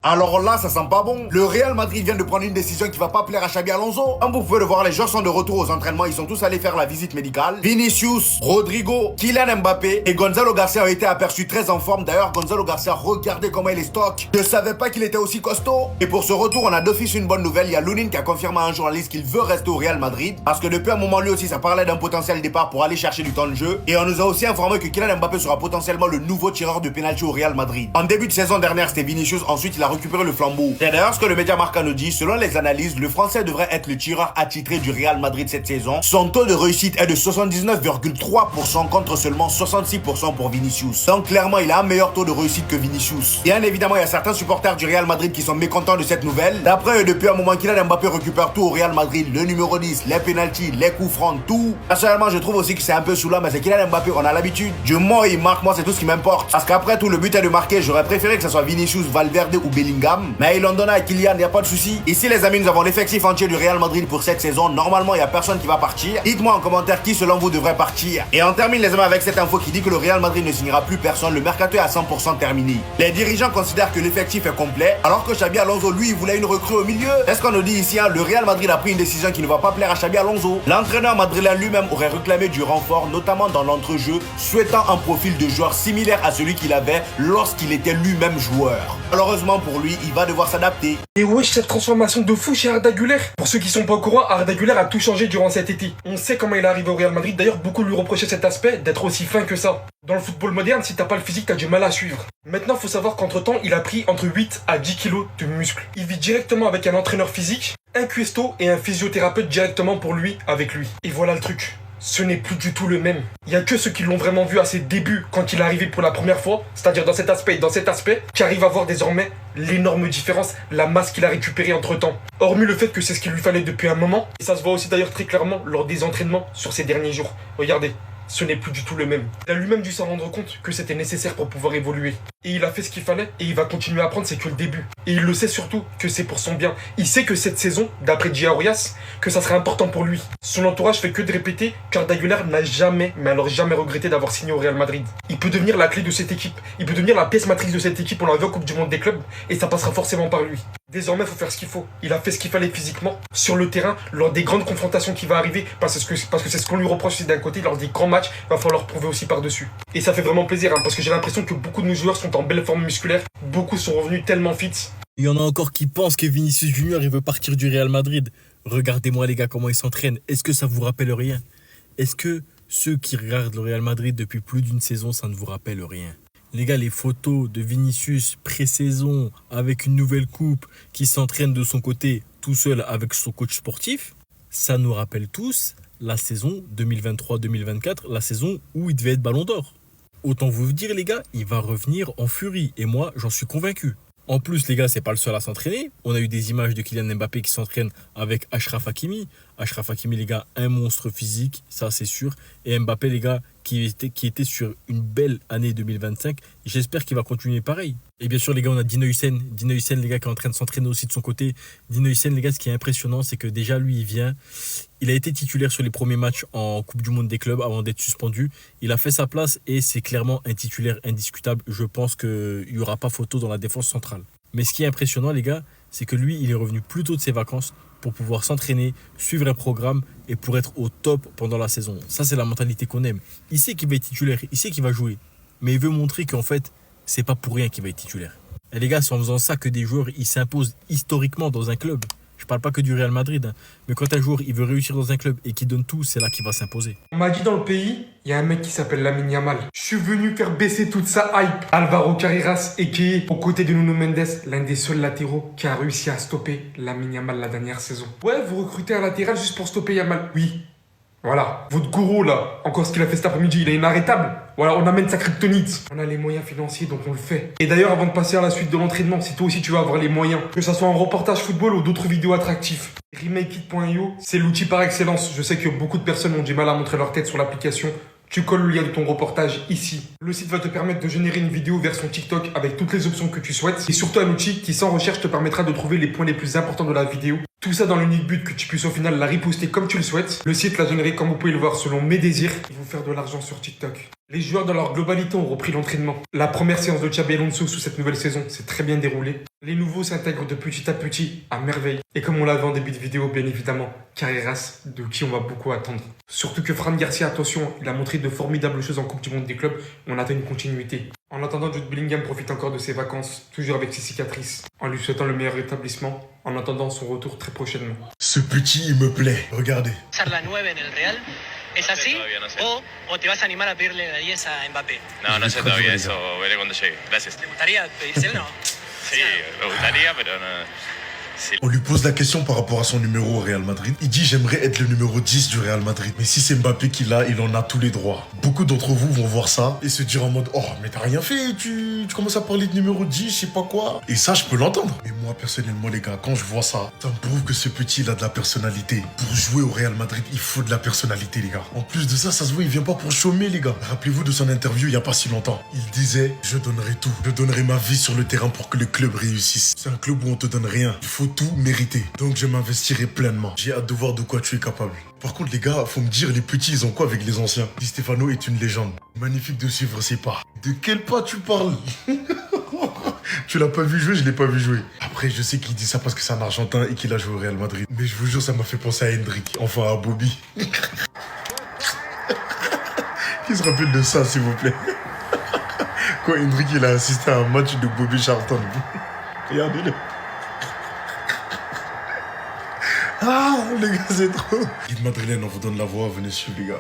Alors là, ça sent pas bon. Le Real Madrid vient de prendre une décision qui va pas plaire à Xabi Alonso. Comme vous pouvez le voir, les joueurs sont de retour aux entraînements. Ils sont tous allés faire la visite médicale. Vinicius, Rodrigo, Kylian Mbappé et Gonzalo Garcia ont été aperçus très en forme. D'ailleurs, Gonzalo Garcia, regardez comment il est stock. Je savais pas qu'il était aussi costaud. Et pour ce retour, on a d'office une bonne nouvelle. Il y a Lunin qui a confirmé à un journaliste qu'il veut rester au Real Madrid. Parce que depuis un moment, lui aussi, ça parlait d'un potentiel départ pour aller chercher du temps de jeu. Et on nous a aussi informé que Kylian Mbappé sera potentiellement le nouveau tireur de pénalty au Real Madrid. En début de saison dernière, c'était Vinicius. Ensuite, il a récupéré le flambeau. C'est d'ailleurs ce que le média Marca nous dit. Selon les analyses, le Français devrait être le tireur attitré du Real Madrid cette saison. Son taux de réussite est de 79,3% contre seulement 66% pour Vinicius. Donc clairement, il a un meilleur taux de réussite que Vinicius. Bien évidemment, il y a certains supporters du Real Madrid qui sont mécontents de cette nouvelle. D'après eux, depuis un moment, Kylian Mbappé récupère tout au Real Madrid. Le numéro 10, les pénaltys, les coups francs, tout. Personnellement, je trouve aussi que c'est un peu saoulant, mais c'est Kylian Mbappé, on a l'habitude. Du moment où il marque, moi, c'est tout ce qui m'importe. Parce qu'après tout, le but est de marquer. J'aurais préféré que ce soit Vinicius, Valverde ou Bellingham. Mais ils l'ont donné à Kylian, y a pas de souci. Ici les amis, nous avons l'effectif entier du Real Madrid pour cette saison. Normalement, il y a personne qui va partir. Dites-moi en commentaire qui selon vous devrait partir. Et on termine les amis avec cette info qui dit que le Real Madrid ne signera plus personne. Le mercato est à 100% terminé. Les dirigeants considèrent que l'effectif est complet, alors que Xabi Alonso, lui, il voulait une recrue au milieu. C'est ce qu'on nous dit ici, hein. Le Real Madrid a pris une décision qui ne va pas plaire à Xabi Alonso. L'entraîneur madrilène lui-même aurait réclamé du renfort, notamment dans l'entrejeu, souhaitant un profil de joueur similaire à celui qu'il avait lorsqu'il était lui-même joueur. Malheureusement pour lui, il va devoir s'adapter. Et wesh, cette transformation de fou chez Arda Güler. Pour ceux qui sont pas au courant, Arda Güler a tout changé durant cet été. On sait comment il est arrivé au Real Madrid. D'ailleurs, beaucoup lui reprochaient cet aspect d'être aussi fin que ça. Dans le football moderne, si t'as pas le physique, t'as du mal à suivre. Maintenant, faut savoir qu'entre temps, il a pris entre 8 à 10 kilos de muscles. Il vit directement avec un entraîneur physique, un cuistot et un physiothérapeute directement pour lui, avec lui. Et voilà le truc. Ce n'est plus du tout le même. Il y a que ceux qui l'ont vraiment vu à ses débuts quand il est arrivé pour la première fois, c'est-à-dire dans cet aspect et dans cet aspect, qui arrivent à voir désormais l'énorme différence, la masse qu'il a récupérée entre temps. Hormis le fait que c'est ce qu'il lui fallait depuis un moment, et ça se voit aussi d'ailleurs très clairement lors des entraînements sur ces derniers jours. Regardez. Ce n'est plus du tout le même. Il a lui-même dû s'en rendre compte que c'était nécessaire pour pouvoir évoluer. Et il a fait ce qu'il fallait et il va continuer à apprendre, c'est que le début. Et il le sait surtout que c'est pour son bien. Il sait que cette saison, d'après Gia Orias, que ça serait important pour lui. Son entourage fait que de répéter qu'Arda Güler n'a jamais, mais alors jamais regretté d'avoir signé au Real Madrid. Il peut devenir la clé de cette équipe. Il peut devenir la pièce matrice de cette équipe. On l'a vu en Coupe du Monde des clubs et ça passera forcément par lui. Désormais, il faut faire ce qu'il faut. Il a fait ce qu'il fallait physiquement, sur le terrain, lors des grandes confrontations qui vont arriver, parce que c'est ce qu'on lui reproche aussi d'un côté, lors des grands matchs, il va falloir prouver aussi par-dessus. Et ça fait vraiment plaisir, hein, parce que j'ai l'impression que beaucoup de nos joueurs sont en belle forme musculaire, beaucoup sont revenus tellement fit. Il y en a encore qui pensent que Vinicius Junior il veut partir du Real Madrid. Regardez-moi les gars comment il s'entraîne. Est-ce que ça vous rappelle rien? Est-ce que ceux qui regardent le Real Madrid depuis plus d'une saison, ça ne vous rappelle rien? Les gars, les photos de Vinicius pré-saison avec une nouvelle coupe qui s'entraîne de son côté tout seul avec son coach sportif, ça nous rappelle tous la saison 2023-2024, la saison où il devait être Ballon d'Or. Autant vous dire les gars, il va revenir en furie et moi j'en suis convaincu. En plus les gars, c'est pas le seul à s'entraîner. On a eu des images de Kylian Mbappé qui s'entraîne avec Achraf Hakimi. Achraf Hakimi les gars, un monstre physique, ça c'est sûr. Et Mbappé les gars, qui était sur une belle année 2025. J'espère qu'il va continuer pareil. Et bien sûr les gars, on a Dino Hussein. Dino Hussein les gars qui est en train de s'entraîner aussi de son côté. Dino Hussein les gars, ce qui est impressionnant, c'est que déjà lui il vient. Il a été titulaire sur les premiers matchs en Coupe du Monde des clubs avant d'être suspendu. Il a fait sa place et c'est clairement un titulaire indiscutable. Je pense qu'il n'y aura pas photo dans la défense centrale. Mais ce qui est impressionnant les gars, c'est que lui, il est revenu plus tôt de ses vacances pour pouvoir s'entraîner, suivre un programme et pour être au top pendant la saison. Ça, c'est la mentalité qu'on aime. Il sait qu'il va être titulaire, il sait qu'il va jouer. Mais il veut montrer qu'en fait, c'est pas pour rien qu'il va être titulaire. Et les gars, c'est en faisant ça que des joueurs, ils s'imposent historiquement dans un club. Je parle pas que du Real Madrid, hein. Mais quand un joueur il veut réussir dans un club et qu'il donne tout, c'est là qu'il va s'imposer. On m'a dit dans le pays, il y a un mec qui s'appelle Lamine Yamal. Je suis venu faire baisser toute sa hype. Alvaro Carreras, et aux côtés de Nuno Mendes, l'un des seuls latéraux qui a réussi à stopper Lamine Yamal la dernière saison. Ouais, vous recrutez un latéral juste pour stopper Yamal. Oui. Voilà, votre gourou là, encore ce qu'il a fait cet après-midi, il est inarrêtable. Voilà, on amène sa kryptonite. On a les moyens financiers, donc on le fait. Et d'ailleurs, avant de passer à la suite de l'entraînement, si toi aussi tu veux avoir les moyens, que ça soit un reportage football ou d'autres vidéos attractives, RemakeIt.io, c'est l'outil par excellence. Je sais que beaucoup de personnes ont du mal à montrer leur tête sur l'application. Tu colles le lien de ton reportage ici. Le site va te permettre de générer une vidéo version TikTok avec toutes les options que tu souhaites. Et surtout un outil qui, sans recherche, te permettra de trouver les points les plus importants de la vidéo Tout ça dans l'unique but que tu puisses au final la riposter comme tu le souhaites. Le site l'a généré comme vous pouvez le voir selon mes désirs. Ils vont faire de l'argent sur TikTok. Les joueurs dans leur globalité ont repris l'entraînement. La première séance de Xabi Alonso sous cette nouvelle saison s'est très bien déroulée. Les nouveaux s'intègrent de petit à petit à merveille. Et comme on l'a vu en début de vidéo, bien évidemment, Carreras, de qui on va beaucoup attendre. Surtout que Fran Garcia, attention, il a montré de formidables choses en Coupe du Monde des clubs. On attend une continuité. En attendant, Jude Bellingham profite encore de ses vacances, toujours avec ses cicatrices, en lui souhaitant le meilleur rétablissement, en attendant son retour très prochainement. Ce petit, il me plaît. Regardez. La 9 en el Real. ¿Es así? Todavía no sé. O te vas a animar a pedirle la 10 a Mbappé? No, no sé todavía eso, veré cuando llegue. Gracias. ¿Te gustaría pedírselo o no? Sí, me gustaría, pero no. Sí. On lui pose la question par rapport à son numéro au Real Madrid. Il dit j'aimerais être le numéro 10 du Real Madrid. Mais si c'est Mbappé qui l'a, il en a tous les droits. Beaucoup d'entre vous vont voir ça et se dire en mode oh mais t'as rien fait, tu commences à parler de numéro 10, je sais pas quoi. Et ça je peux l'entendre. Mais moi personnellement les gars, quand je vois ça, ça me prouve que ce petit il a de la personnalité. Pour jouer au Real Madrid, il faut de la personnalité les gars. En plus de ça, ça se voit, il vient pas pour chômer les gars. Rappelez-vous de son interview il y a pas si longtemps. Il disait je donnerai tout. Je donnerai ma vie sur le terrain pour que le club réussisse. C'est un club où on te donne rien. Il faut tout mériter. Donc je m'investirai pleinement. J'ai hâte de voir de quoi tu es capable. Par contre les gars, faut me dire les petits ils ont quoi avec les anciens. Di Stefano est une légende. Magnifique de suivre ses pas. De quel pas tu parles? Tu l'as pas vu jouer, je l'ai pas vu jouer. Après je sais qu'il dit ça parce que c'est un Argentin et qu'il a joué au Real Madrid. Mais je vous jure ça m'a fait penser à Hendrik. Enfin à Bobby. Qui se rappelle de ça s'il vous plaît? Quand Hendrik il a assisté à un match de Bobby Charlton. Regardez-le. Ah, les gars, c'est trop. Guide madrilène, on vous donne la voix, venez suivre, les gars.